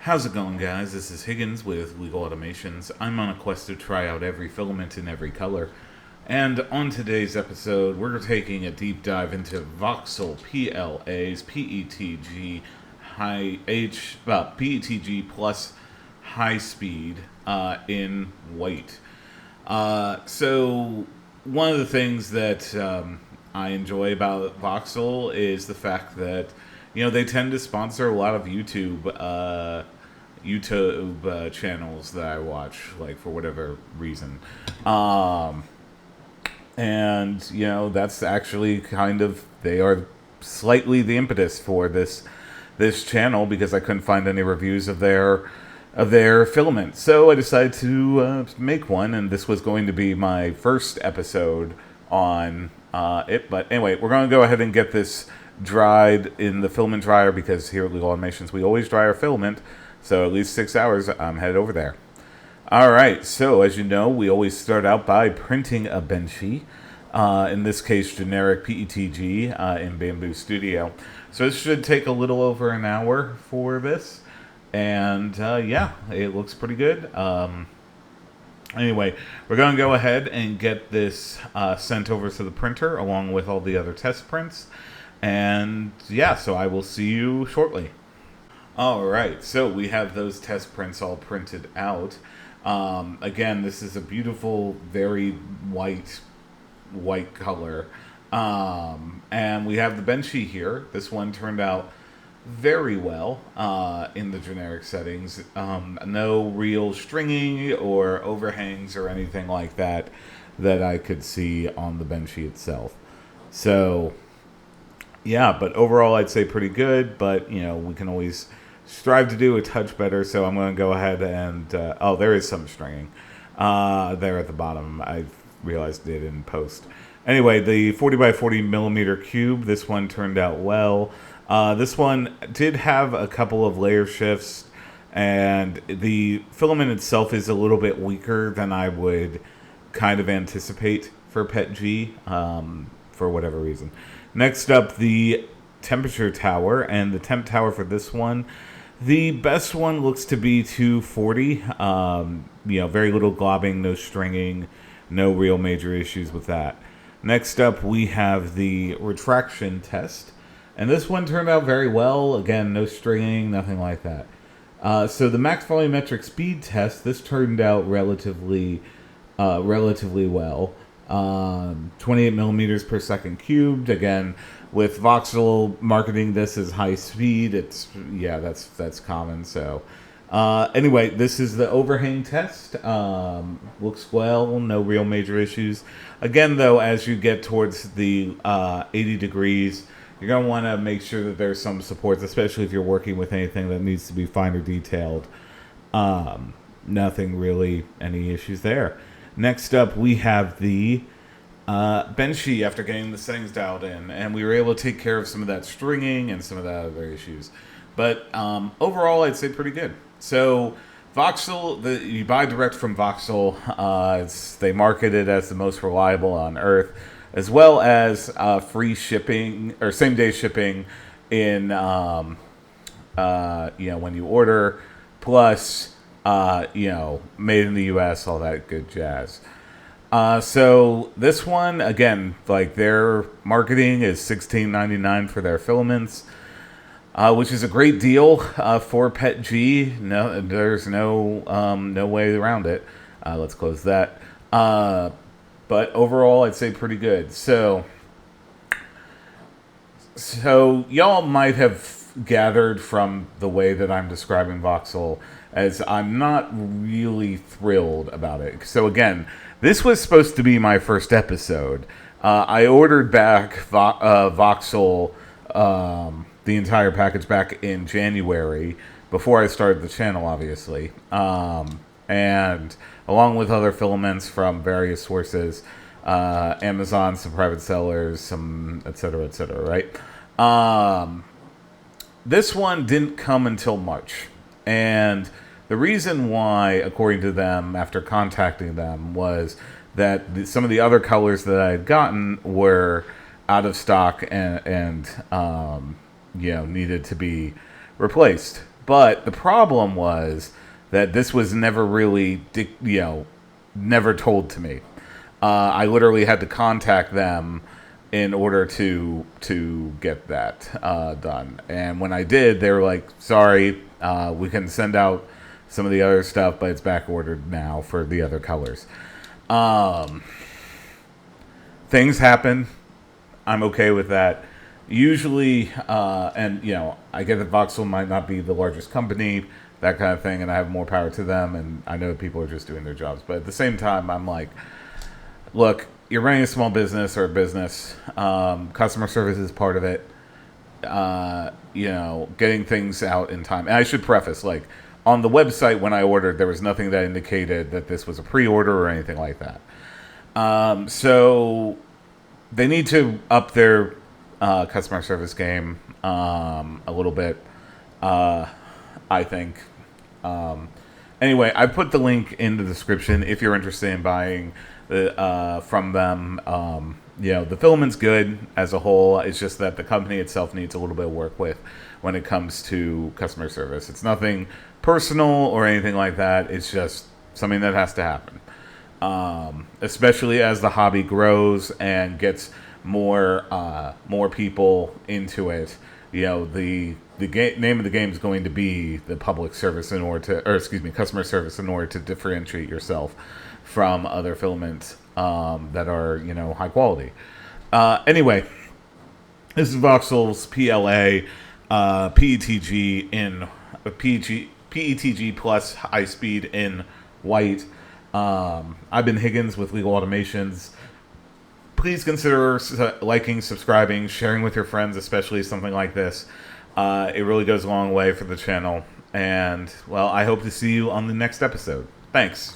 How's it going, guys? This is Higgins with Legal Automations. I'm on a quest to try out every filament in every color. And on today's episode, we're taking a deep dive into VoxelPLA's PETG PETG plus high speed in white. So one of the things that I enjoy about Voxel is the fact that they tend to sponsor a lot of YouTube channels that I watch, like for whatever reason, and that's actually they are slightly the impetus for this channel, because I couldn't find any reviews of their filament, so I decided to make one, and this was going to be my first episode on it. But anyway, we're going to go ahead and get this dried in the filament dryer, because here at Legal Automations we always dry our filament, so at least 6 hours. I'm headed over there. Alright, so as you know, we always start out by printing a benchy, in this case generic PETG in Bamboo Studio. So this should take a little over an hour for this, and yeah, it looks pretty good. Anyway, we're going to go ahead and get this sent over to the printer along with all the other test prints. And yeah, so I will see you shortly. Alright, so we have those test prints all printed out. Again, this is a beautiful, very white color. And we have the benchy here. This one turned out very well in the generic settings. No real stringing or overhangs or anything like that I could see on the benchy itself. So yeah, but overall I'd say pretty good, but we can always strive to do a touch better, so I'm going to go ahead and oh, there is some stringing there at the bottom. I realized it in post. Anyway, the 40 by 40 millimeter cube, this one turned out well. This one did have a couple of layer shifts, and the filament itself is a little bit weaker than I would kind of anticipate for PETG, for whatever reason. Next up, the temperature tower, and the temp tower for this one, the best one looks to be 240. Very little globbing, no stringing, no real major issues with that. Next up, we have the retraction test, and this one turned out very well. Again, no stringing, nothing like that. So the max volumetric speed test, this turned out relatively well. 28 millimeters per second cubed. Again, with Voxel marketing this as high speed, that's common. So anyway, this is the overhang test. Looks well, no real major issues. Again, though, as you get towards the 80 degrees, you're going to want to make sure that there's some supports, especially if you're working with anything that needs to be finer detailed. Nothing really, any issues there. Next up, we have the benchy after getting the settings dialed in, and we were able to take care of some of that stringing and some of the other issues. But overall, I'd say pretty good. So Voxel, you buy direct from Voxel. They market it as the most reliable on earth, as well as free shipping or same-day shipping in when you order, plus made in the U.S., all that good jazz. So this one, again, like their marketing is $16.99 for their filaments, which is a great deal for PETG. No, there's no way around it. Let's close that. But overall, I'd say pretty good. So y'all might have gathered from the way that I'm describing Voxel, as I'm not really thrilled about it. So again, this was supposed to be my first episode. I ordered back Voxel, the entire package, back in January, before I started the channel, obviously. And along with other filaments from various sources, Amazon, some private sellers, some etc., right? This one didn't come until March. And the reason why, according to them, after contacting them, was that some of the other colors that I had gotten were out of stock and needed to be replaced. But the problem was that this was never really, never told to me. I literally had to contact them in order to get that done. And when I did, they were like, "Sorry, we can send out some of the other stuff, but it's back ordered now for the other colors." Things happen. I'm okay with that. Usually, and I get that Voxel might not be the largest company, that kind of thing, and I have more power to them, and I know people are just doing their jobs. But at the same time, I'm like, look, you're running a small business or a business. Customer service is part of it. Getting things out in time. And I should preface, like, on the website when I ordered, there was nothing that indicated that this was a pre-order or anything like that. So they need to up their customer service game a little bit, I think. Anyway, I put the link in the description if you're interested in buying from them. The filament's good as a whole. It's just that the company itself needs a little bit of work with when it comes to customer service. It's nothing personal or anything like that. It's just something that has to happen. Especially as the hobby grows and gets more people into it. The name of the game is going to be the public service customer service in order to differentiate yourself from other filaments that are high quality. Anyway, this is Voxel's PLA PETG plus high speed in white. I've been Higgins with Legal Automations. Please consider liking, subscribing, sharing with your friends, especially something like this. It really goes a long way for the channel. And, well, I hope to see you on the next episode. Thanks.